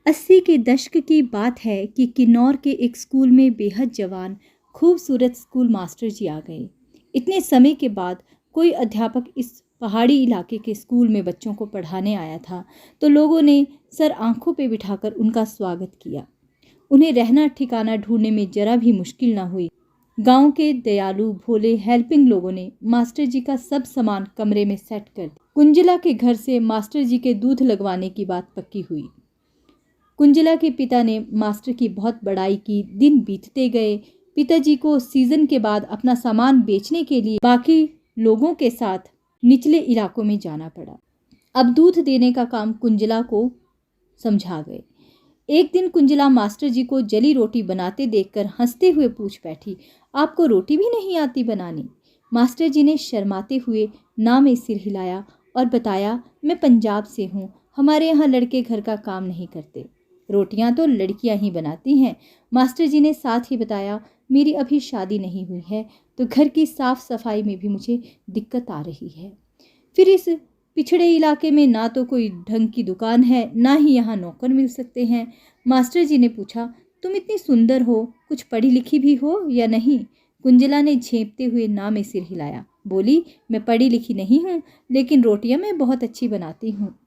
80 के दशक की बात है कि किन्नौर के एक स्कूल में बेहद जवान खूबसूरत स्कूल मास्टर जी आ गए। इतने समय के बाद कोई अध्यापक इस पहाड़ी इलाके के स्कूल में बच्चों को पढ़ाने आया था, तो लोगों ने सर आंखों पे बिठाकर उनका स्वागत किया। उन्हें रहना ठिकाना ढूंढने में जरा भी मुश्किल ना हुई। गांव के दयालु भोले हेल्पिंग लोगों ने मास्टर जी का सब सामान कमरे में सेट कर दिया। कुंजला के घर से मास्टर जी के दूध लगवाने की बात पक्की हुई। कुंजला के पिता ने मास्टर की बहुत बड़ाई की। दिन बीतते गए। पिताजी को सीजन के बाद अपना सामान बेचने के लिए बाकी लोगों के साथ निचले इलाकों में जाना पड़ा। अब दूध देने का काम कुंजला को समझा गए। एक दिन कुंजला मास्टर जी को जली रोटी बनाते देखकर हंसते हुए पूछ बैठी, आपको रोटी भी नहीं आती बनानी? मास्टर जी ने शर्माते हुए ना में सिर हिलाया और बताया, मैं पंजाब से हूँ, हमारे यहाँ लड़के घर का काम नहीं करते, रोटियां तो लड़कियां ही बनाती हैं। मास्टर जी ने साथ ही बताया, मेरी अभी शादी नहीं हुई है तो घर की साफ सफाई में भी मुझे दिक्कत आ रही है। फिर इस पिछड़े इलाके में ना तो कोई ढंग की दुकान है, ना ही यहाँ नौकर मिल सकते हैं। मास्टर जी ने पूछा, तुम इतनी सुंदर हो, कुछ पढ़ी लिखी भी हो या नहीं? कुंजला ने झेंपते हुए ना में सिर हिलाया। बोली, मैं पढ़ी लिखी नहीं हूँ, लेकिन रोटियां मैं बहुत अच्छी बनाती हूँ।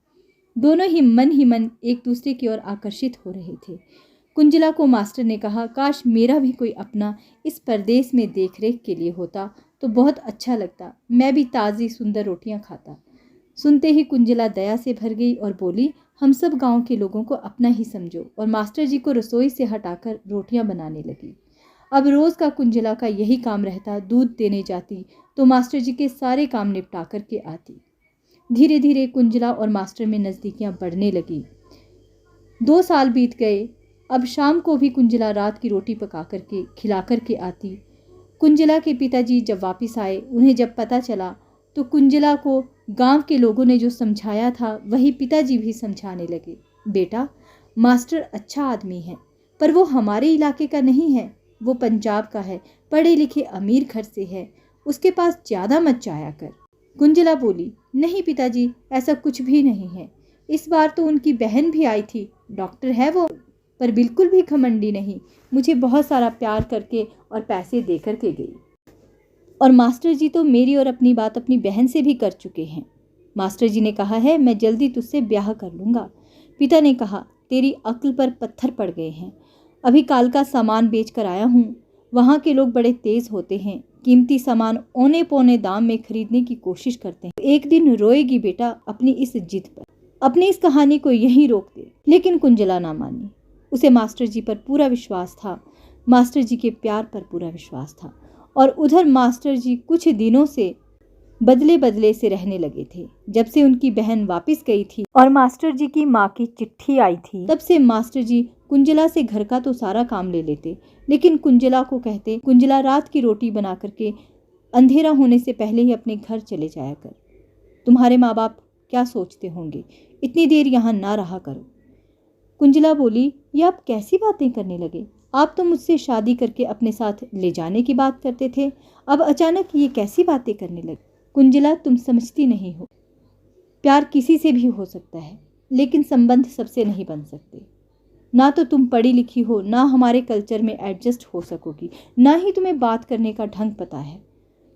दोनों ही मन एक दूसरे की ओर आकर्षित हो रहे थे। कुंजला को मास्टर ने कहा, काश मेरा भी कोई अपना इस परदेश में देखरेख के लिए होता तो बहुत अच्छा लगता, मैं भी ताज़ी सुंदर रोटियां खाता। सुनते ही कुंजला दया से भर गई और बोली, हम सब गांव के लोगों को अपना ही समझो, और मास्टर जी को रसोई से हटाकर रोटियां बनाने लगी। अब रोज़ का कुंजला का यही काम रहता। दूध देने जाती तो मास्टर जी के सारे काम निपटा कर के आती। धीरे धीरे कुंजला और मास्टर में नज़दीकियां बढ़ने लगी। 2 साल बीत गए। अब शाम को भी कुंजला रात की रोटी पका करके खिला करके आती। कुंजला के पिताजी जब वापस आए, उन्हें जब पता चला तो कुंजला को गांव के लोगों ने जो समझाया था वही पिताजी भी समझाने लगे। बेटा, मास्टर अच्छा आदमी है, पर वो हमारे इलाके का नहीं है, वो पंजाब का है, पढ़े लिखे अमीर घर से है, उसके पास ज़्यादा मत जाया कर। कुंजला बोली, नहीं पिताजी, ऐसा कुछ भी नहीं है। इस बार तो उनकी बहन भी आई थी, डॉक्टर है वो, पर बिल्कुल भी घमंडी नहीं, मुझे बहुत सारा प्यार करके और पैसे दे करके गई। और मास्टर जी तो मेरी और अपनी बात अपनी बहन से भी कर चुके हैं। मास्टर जी ने कहा है मैं जल्दी तुझसे ब्याह कर लूँगा। पिता ने कहा, तेरी अक्ल पर पत्थर पड़ गए हैं। अभी काल का सामान बेच कर आया हूँ। वहाँ के लोग बड़े तेज होते हैं, कीमती सामान औने पौने दाम में खरीदने की कोशिश करते हैं। एक दिन रोएगी बेटा अपनी इस जिद पर। अपनी इस कहानी को यहीं रोक दे। लेकिन कुंजला ना मानी। उसे मास्टर जी पर पूरा विश्वास था, मास्टर जी के प्यार पर पूरा विश्वास था। और उधर मास्टर जी कुछ दिनों से बदले बदले से रहने लगे थे। जब से उनकी बहन वापस गई थी और मास्टर जी की माँ की चिट्ठी आई थी, तब से मास्टर जी कुंजला से घर का तो सारा काम ले लेते, लेकिन कुंजला को कहते, कुंजला रात की रोटी बना करके अंधेरा होने से पहले ही अपने घर चले जाया कर। तुम्हारे माँ बाप क्या सोचते होंगे, इतनी देर यहाँ ना रहा करो। कुंजला बोली, ये आप कैसी बातें करने लगे? आप तो मुझसे शादी करके अपने साथ ले जाने की बात करते थे, अब अचानक ये कैसी बातें करने लगे? कुंजला, तुम समझती नहीं हो। प्यार किसी से भी हो सकता है, लेकिन संबंध सबसे नहीं बन सकते। ना तो तुम पढ़ी लिखी हो, ना हमारे कल्चर में एडजस्ट हो सकोगी, ना ही तुम्हें बात करने का ढंग पता है।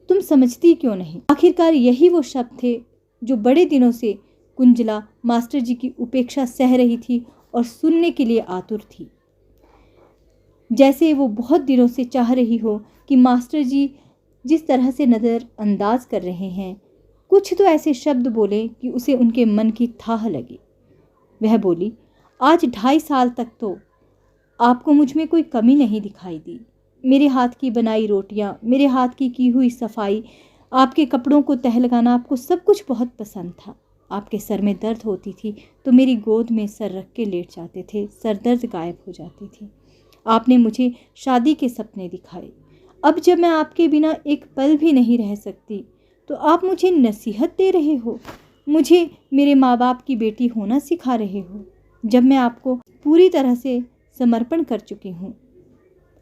तुम समझती क्यों नहीं? आखिरकार यही वो शब्द थे जो बड़े दिनों से कुंजला मास्टर जी की उपेक्षा सह रही थी और सुनने के लिए आतुर थी। जैसे वो बहुत दिनों से चाह रही हो कि मास्टर जी जिस तरह से नज़रअंदाज कर रहे हैं, कुछ तो ऐसे शब्द बोले कि उसे उनके मन की थाह लगे। वह बोली, आज 2.5 साल तक तो आपको मुझ में कोई कमी नहीं दिखाई दी। मेरे हाथ की बनाई रोटियां, मेरे हाथ की हुई सफाई, आपके कपड़ों को तह लगाना, आपको सब कुछ बहुत पसंद था। आपके सर में दर्द होती थी तो मेरी गोद में सर रख के लेट जाते थे, सर दर्द गायब हो जाती थी। आपने मुझे शादी के सपने दिखाए। अब जब मैं आपके बिना एक पल भी नहीं रह सकती तो आप मुझे नसीहत दे रहे हो, मुझे मेरे माँ बाप की बेटी होना सिखा रहे हो। जब मैं आपको पूरी तरह से समर्पण कर चुकी हूँ,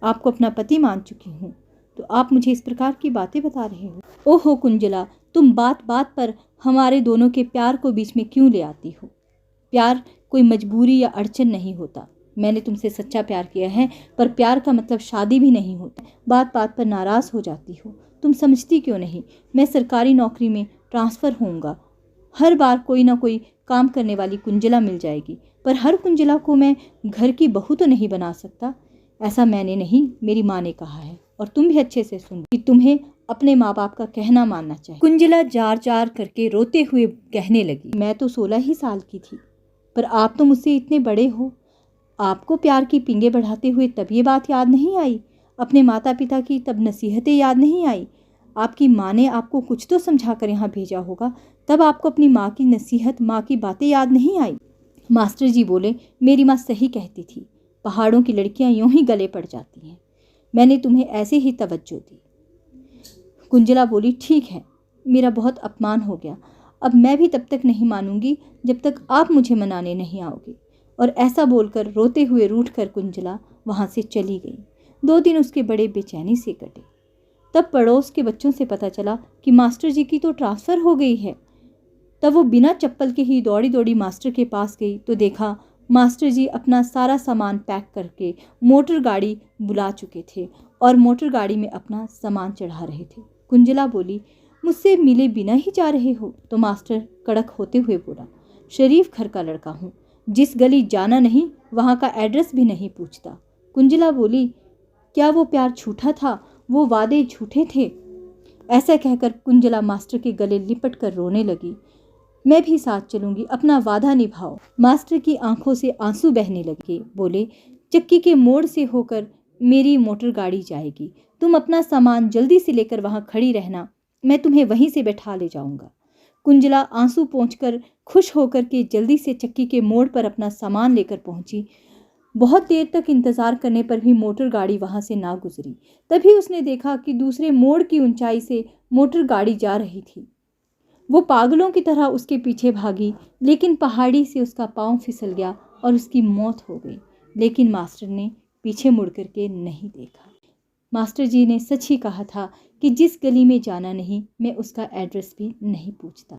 आपको अपना पति मान चुकी हूँ, तो आप मुझे इस प्रकार की बातें बता रहे हो। ओहो कुंजला, तुम बात बात पर हमारे दोनों के प्यार को बीच में क्यों ले आती हो? प्यार कोई मजबूरी या अड़चन नहीं होता। मैंने तुमसे सच्चा प्यार किया है, पर प्यार का मतलब शादी भी नहीं होता। बात बात पर नाराज़ हो जाती हो। तुम समझती क्यों नहीं? मैं सरकारी नौकरी में ट्रांसफ़र होऊंगा। हर बार कोई ना कोई काम करने वाली कुंजला मिल जाएगी, पर हर कुंजला को मैं घर की बहू तो नहीं बना सकता। ऐसा मैंने नहीं, मेरी माँ ने कहा है, और तुम भी अच्छे से सुन कि तुम्हें अपने माँ बाप का कहना मानना चाहिए। कुंजला जार जार करके रोते हुए कहने लगी, मैं तो 16 ही साल की थी, पर आप तो मुझसे इतने बड़े हो। आपको प्यार की पींगे बढ़ाते हुए तब ये बात याद नहीं आई? अपने माता पिता की तब नसीहतें याद नहीं आई? आपकी माँ ने आपको कुछ तो समझा कर यहाँ भेजा होगा, तब आपको अपनी माँ की नसीहत, माँ की बातें याद नहीं आई? मास्टर जी बोले, मेरी माँ सही कहती थी, पहाड़ों की लड़कियाँ यूं ही गले पड़ जाती हैं। मैंने तुम्हें ऐसे ही तवज्जो दी। कुंजला बोली, ठीक है, मेरा बहुत अपमान हो गया। अब मैं भी तब तक नहीं मानूंगी जब तक आप मुझे मनाने नहीं आओगे। और ऐसा बोलकर रोते हुए रूठकर कुंजला वहाँ से चली गई। 2 दिन उसके बड़े बेचैनी से कटे। तब पड़ोस के बच्चों से पता चला कि मास्टर जी की तो ट्रांसफ़र हो गई है। तब वो बिना चप्पल के ही दौड़ी दौड़ी मास्टर के पास गई तो देखा मास्टर जी अपना सारा सामान पैक करके मोटर गाड़ी बुला चुके थे और मोटर गाड़ी में अपना सामान चढ़ा रहे थे। कुंजला बोली, मुझसे मिले बिना ही जा रहे हो? तो मास्टर कड़क होते हुए बोला, शरीफ घर का लड़का हूँ, जिस गली जाना नहीं वहाँ का एड्रेस भी नहीं पूछता। कुंजला बोली, क्या वो प्यार झूठा था? वो वादे झूठे थे? ऐसा कहकर कुंजला मास्टर के गले लिपट कर रोने लगी। मैं भी साथ चलूंगी, अपना वादा निभाओ। मास्टर की आंखों से आंसू बहने लगे। बोले, चक्की के मोड़ से होकर मेरी मोटर गाड़ी जाएगी, तुम अपना सामान जल्दी से लेकर वहाँ खड़ी रहना, मैं तुम्हें वहीं से बैठा ले जाऊंगा। कुंजला आंसू पोंछकर खुश होकर के जल्दी से चक्की के मोड़ पर अपना सामान लेकर पहुंची। बहुत देर तक इंतजार करने पर भी मोटर गाड़ी वहां से ना गुजरी। तभी उसने देखा कि दूसरे मोड़ की ऊंचाई से मोटर गाड़ी जा रही थी। वो पागलों की तरह उसके पीछे भागी, लेकिन पहाड़ी से उसका पांव फिसल गया और उसकी मौत हो गई। लेकिन मास्टर ने पीछे मुड़ करके नहीं देखा। मास्टर जी ने सच ही कहा था कि जिस गली में जाना नहीं, मैं उसका एड्रेस भी नहीं पूछता।